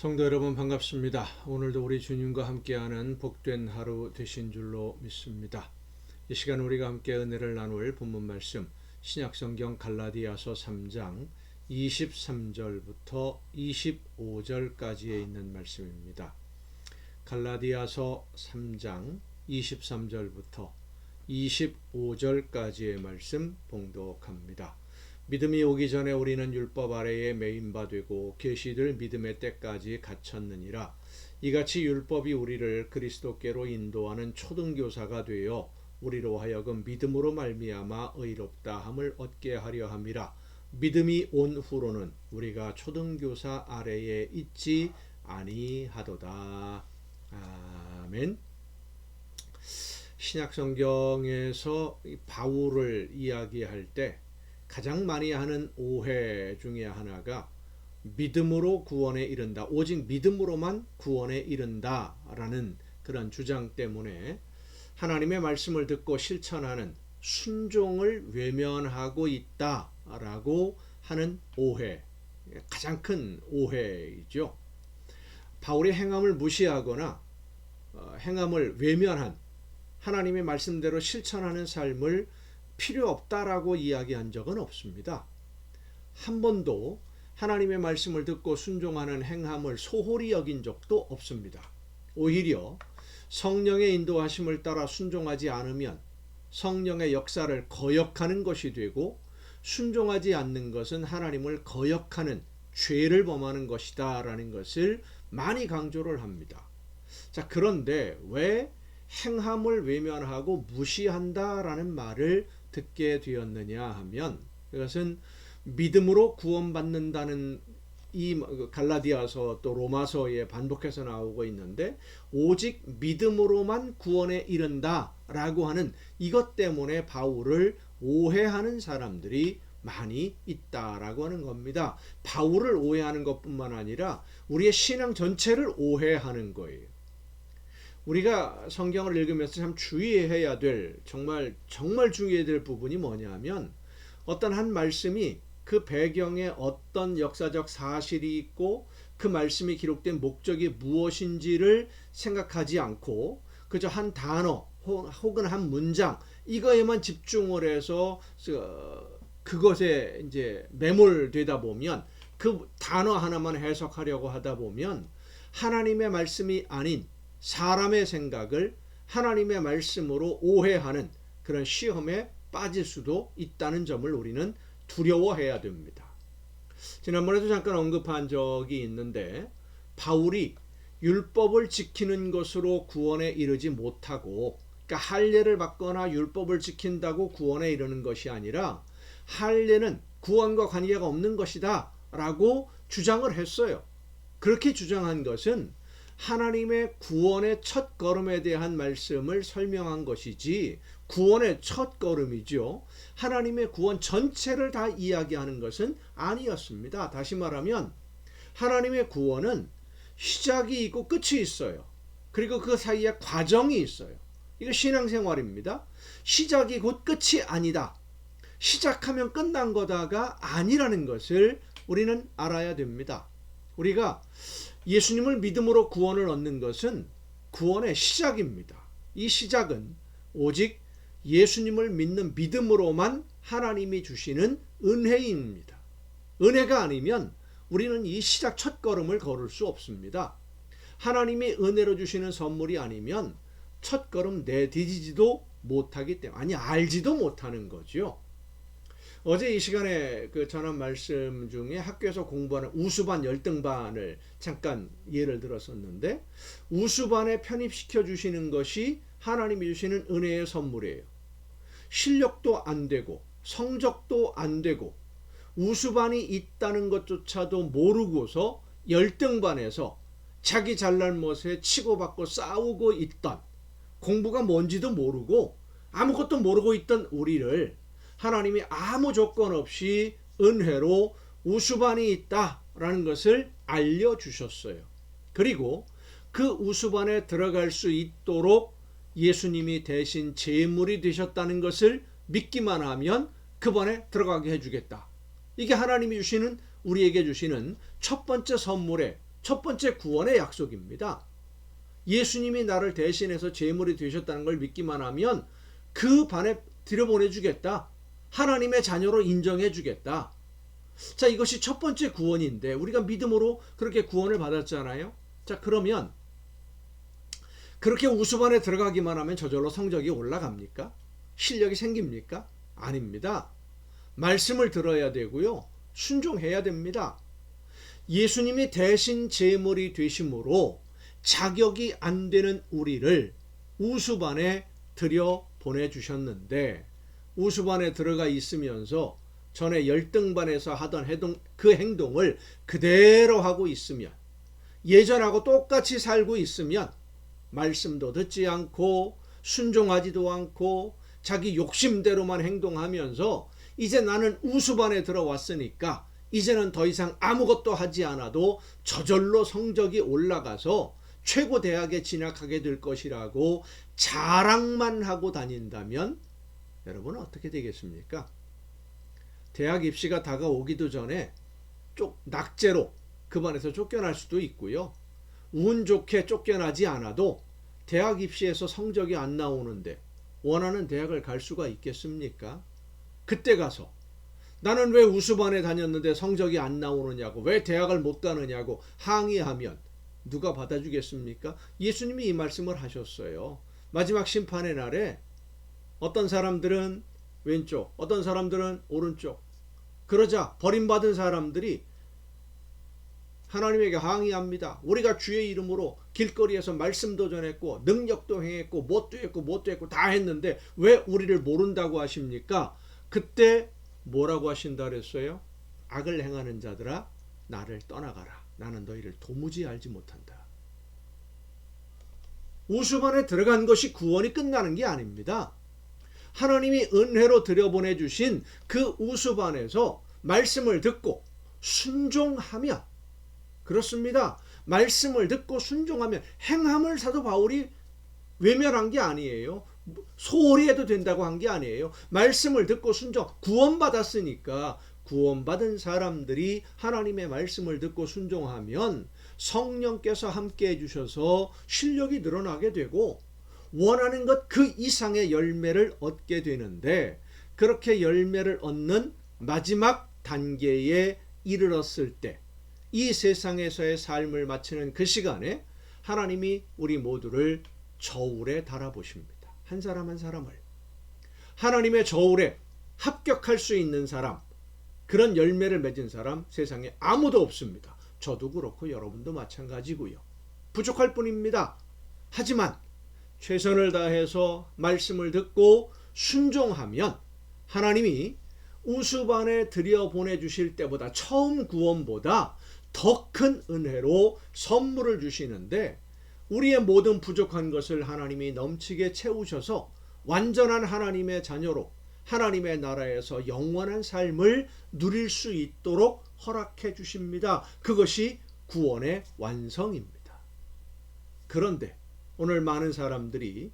성도 여러분 반갑습니다. 오늘도 우리 주님과 함께하는 복된 하루 되신 줄로 믿습니다. 이 시간 우리가 함께 은혜를 나눌 본문 말씀 신약성경 갈라디아서 3장 23절부터 25절까지에 있는 말씀입니다. 갈라디아서 3장 23절부터 25절까지의 말씀 봉독합니다. 믿음이 오기 전에 우리는 율법 아래에 매인 바 되고 계시될 믿음의 때까지 갇혔느니라. 이같이 율법이 우리를 그리스도께로 인도하는 초등교사가 되어 우리로 하여금 믿음으로 말미암아 의롭다 함을 얻게 하려 함이라. 믿음이 온 후로는 우리가 초등교사 아래에 있지 아니하도다. 아멘. 신약성경에서 바울을 이야기할 때 가장 많이 하는 오해 중에 하나가 믿음으로 구원에 이른다, 오직 믿음으로만 구원에 이른다 라는 그런 주장 때문에 하나님의 말씀을 듣고 실천하는 순종을 외면하고 있다라고 하는 오해, 가장 큰 오해이죠. 바울의 행함을 무시하거나 행함을 외면한 하나님의 말씀대로 실천하는 삶을 필요 없다라고 이야기한 적은 없습니다. 한 번도 하나님의 말씀을 듣고 순종하는 행함을 소홀히 여긴 적도 없습니다. 오히려 성령의 인도하심을 따라 순종하지 않으면 성령의 역사를 거역하는 것이 되고, 순종하지 않는 것은 하나님을 거역하는 죄를 범하는 것이다 라는 것을 많이 강조를 합니다. 자, 그런데 왜 행함을 외면하고 무시한다라는 말을 듣게 되었느냐 하면, 그것은 믿음으로 구원받는다는 이 갈라디아서 또 로마서에 반복해서 나오고 있는데, 오직 믿음으로만 구원에 이른다라고 하는 이것 때문에 바울을 오해하는 사람들이 많이 있다라고 하는 겁니다. 바울을 오해하는 것뿐만 아니라 우리의 신앙 전체를 오해하는 거예요. 우리가 성경을 읽으면서 참 주의해야 될, 정말 주의해야 될 부분이 뭐냐면, 어떤 한 말씀이 그 배경에 어떤 역사적 사실이 있고 그 말씀이 기록된 목적이 무엇인지를 생각하지 않고 그저 한 단어 혹은 한 문장 이거에만 집중을 해서 그것에 이제 매몰되다 보면, 그 단어 하나만 해석하려고 하다 보면 하나님의 말씀이 아닌 사람의 생각을 하나님의 말씀으로 오해하는 그런 시험에 빠질 수도 있다는 점을 우리는 두려워해야 됩니다. 지난번에도 잠깐 언급한 적이 있는데, 바울이 율법을 지키는 것으로 구원에 이르지 못하고, 그러니까 할례를 받거나 율법을 지킨다고 구원에 이르는 것이 아니라 할례는 구원과 관계가 없는 것이다 라고 주장을 했어요. 그렇게 주장한 것은 하나님의 구원의 첫 걸음에 대한 말씀을 설명한 것이지, 구원의 첫 걸음이죠. 하나님의 구원 전체를 다 이야기하는 것은 아니었습니다. 다시 말하면 하나님의 구원은 시작이 있고 끝이 있어요. 그리고 그 사이에 과정이 있어요. 이거 신앙생활입니다. 시작이 곧 끝이 아니다. 시작하면 끝난 거다가 아니라는 것을 우리는 알아야 됩니다. 우리가 예수님을 믿음으로 구원을 얻는 것은 구원의 시작입니다. 이 시작은 오직 예수님을 믿는 믿음으로만 하나님이 주시는 은혜입니다. 은혜가 아니면 우리는 이 시작 첫 걸음을 걸을 수 없습니다. 하나님이 은혜로 주시는 선물이 아니면 첫 걸음 내디디지도 못하기 때문에, 아니 알지도 못하는 거죠. 어제 이 시간에 그 전한 말씀 중에 학교에서 공부하는 우수반 열등반을 잠깐 예를 들었었는데, 우수반에 편입시켜 주시는 것이 하나님이 주시는 은혜의 선물이에요. 실력도 안 되고 성적도 안 되고 우수반이 있다는 것조차도 모르고서 열등반에서 자기 잘난 못에 치고받고 싸우고 있던, 공부가 뭔지도 모르고 아무것도 모르고 있던 우리를 하나님이 아무 조건 없이 은혜로 우수반이 있다라는 것을 알려주셨어요. 그리고 그 우수반에 들어갈 수 있도록 예수님이 대신 제물이 되셨다는 것을 믿기만 하면 그 반에 들어가게 해주겠다. 이게 하나님이 주시는, 우리에게 주시는 첫 번째 선물의 첫 번째 구원의 약속입니다. 예수님이 나를 대신해서 제물이 되셨다는 걸 믿기만 하면 그 반에 들여보내주겠다. 하나님의 자녀로 인정해주겠다. 자, 이것이 첫 번째 구원인데 우리가 믿음으로 그렇게 구원을 받았잖아요. 자, 그러면 그렇게 우수반에 들어가기만 하면 저절로 성적이 올라갑니까? 실력이 생깁니까? 아닙니다. 말씀을 들어야 되고요. 순종해야 됩니다. 예수님이 대신 제물이 되심으로 자격이 안 되는 우리를 우수반에 들여 보내주셨는데 우수반에 들어가 있으면서 전에 열등반에서 하던 그 행동을 그대로 하고 있으면 예전하고 똑같이 살고 있으면 말씀도 듣지 않고 순종하지도 않고 자기 욕심대로만 행동하면서 이제 나는 우수반에 들어왔으니까 이제는 더 이상 아무것도 하지 않아도 저절로 성적이 올라가서 최고 대학에 진학하게 될 것이라고 자랑만 하고 다닌다면 여러분은 어떻게 되겠습니까? 대학 입시가 다가오기도 전에 낙제로 그 반에서 쫓겨날 수도 있고요. 운 좋게 쫓겨나지 않아도 대학 입시에서 성적이 안 나오는데 원하는 대학을 갈 수가 있겠습니까? 그때 가서 나는 왜 우수반에 다녔는데 성적이 안 나오느냐고, 왜 대학을 못 가느냐고 항의하면 누가 받아주겠습니까? 예수님이 이 말씀을 하셨어요. 마지막 심판의 날에 어떤 사람들은 왼쪽, 어떤 사람들은 오른쪽. 그러자 버림받은 사람들이 하나님에게 항의합니다. 우리가 주의 이름으로 길거리에서 말씀도 전했고 능력도 행했고 뭣도 했고 다 했는데 왜 우리를 모른다고 하십니까? 그때 뭐라고 하신다 그랬어요? 악을 행하는 자들아 나를 떠나가라. 나는 너희를 도무지 알지 못한다. 우수반에 들어간 것이 구원이 끝나는 게 아닙니다. 하나님이 은혜로 들여보내주신 그 우수반에서 말씀을 듣고 순종하면, 그렇습니다. 말씀을 듣고 순종하면, 행함을 사도 바울이 외면한 게 아니에요. 소홀히 해도 된다고 한 게 아니에요. 말씀을 듣고 순종, 구원받았으니까 구원받은 사람들이 하나님의 말씀을 듣고 순종하면 성령께서 함께 해주셔서 실력이 늘어나게 되고 원하는 것 그 이상의 열매를 얻게 되는데, 그렇게 열매를 얻는 마지막 단계에 이르렀을 때 이 세상에서의 삶을 마치는 그 시간에 하나님이 우리 모두를 저울에 달아보십니다. 한 사람 한 사람을 하나님의 저울에 합격할 수 있는 사람, 그런 열매를 맺은 사람 세상에 아무도 없습니다. 저도 그렇고 여러분도 마찬가지고요. 부족할 뿐입니다. 하지만 최선을 다해서 말씀을 듣고 순종하면 하나님이 우수반에 들여보내주실 때보다, 처음 구원보다 더 큰 은혜로 선물을 주시는데 우리의 모든 부족한 것을 하나님이 넘치게 채우셔서 완전한 하나님의 자녀로 하나님의 나라에서 영원한 삶을 누릴 수 있도록 허락해 주십니다. 그것이 구원의 완성입니다. 그런데 오늘 많은 사람들이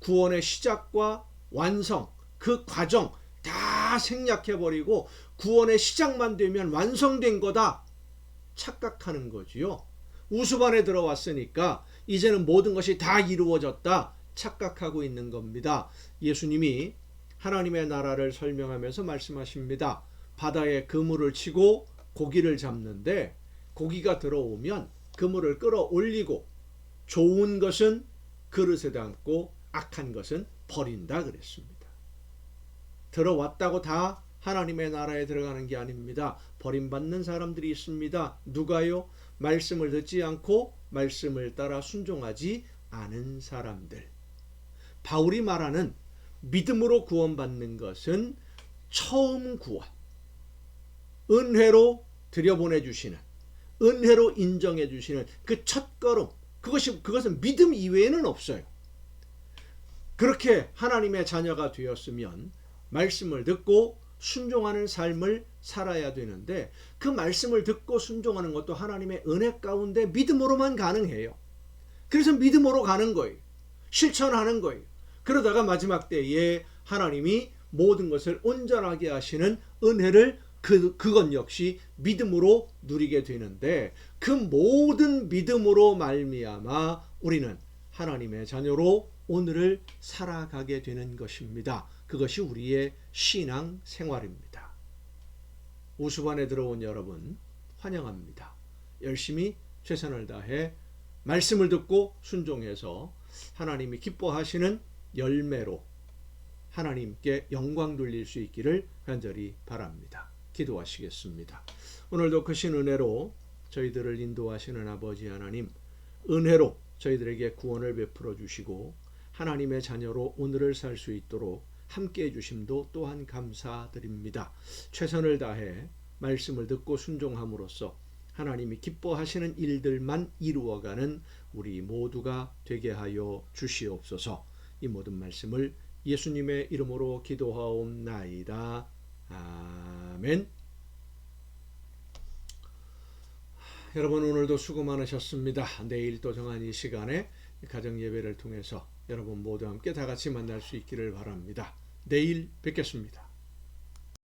구원의 시작과 완성, 그 과정 다 생략해버리고 구원의 시작만 되면 완성된 거다 착각하는 거지요. 우수반에 들어왔으니까 이제는 모든 것이 다 이루어졌다 착각하고 있는 겁니다. 예수님이 하나님의 나라를 설명하면서 말씀하십니다. 바다에 그물을 치고 고기를 잡는데 고기가 들어오면 그물을 끌어올리고 좋은 것은 그릇에 담고 악한 것은 버린다 그랬습니다. 들어왔다고 다 하나님의 나라에 들어가는 게 아닙니다. 버림받는 사람들이 있습니다. 누가요? 말씀을 듣지 않고 말씀을 따라 순종하지 않은 사람들. 바울이 말하는 믿음으로 구원받는 것은 처음 구원, 은혜로 들여보내주시는, 은혜로 인정해주시는 그 첫걸음, 그것은 믿음 이외에는 없어요. 그렇게 하나님의 자녀가 되었으면 말씀을 듣고 순종하는 삶을 살아야 되는데, 그 말씀을 듣고 순종하는 것도 하나님의 은혜 가운데 믿음으로만 가능해요. 그래서 믿음으로 가는 거예요. 실천하는 거예요. 그러다가 마지막 때에 하나님이 모든 것을 온전하게 하시는 은혜를 그건 역시 믿음으로 누리게 되는데 그 모든 믿음으로 말미암아 우리는 하나님의 자녀로 오늘을 살아가게 되는 것입니다. 그것이 우리의 신앙 생활입니다. 우수반에 들어온 여러분 환영합니다. 열심히 최선을 다해 말씀을 듣고 순종해서 하나님이 기뻐하시는 열매로 하나님께 영광 돌릴 수 있기를 간절히 바랍니다. 기도하시겠습니다. 오늘도 크신 은혜로 저희들을 인도하시는 아버지 하나님, 은혜로 저희들에게 구원을 베풀어 주시고 하나님의 자녀로 오늘을 살 수 있도록 함께해 주심도 또한 감사드립니다. 최선을 다해 말씀을 듣고 순종함으로써 하나님이 기뻐하시는 일들만 이루어가는 우리 모두가 되게 하여 주시옵소서. 이 모든 말씀을 예수님의 이름으로 기도하옵나이다. 아멘. 여러분 오늘도 수고 많으셨습니다. 내일 또 정한 이 시간에 가정 예배를 통해서 여러분 모두 함께 다 같이 만날 수 있기를 바랍니다. 내일 뵙겠습니다.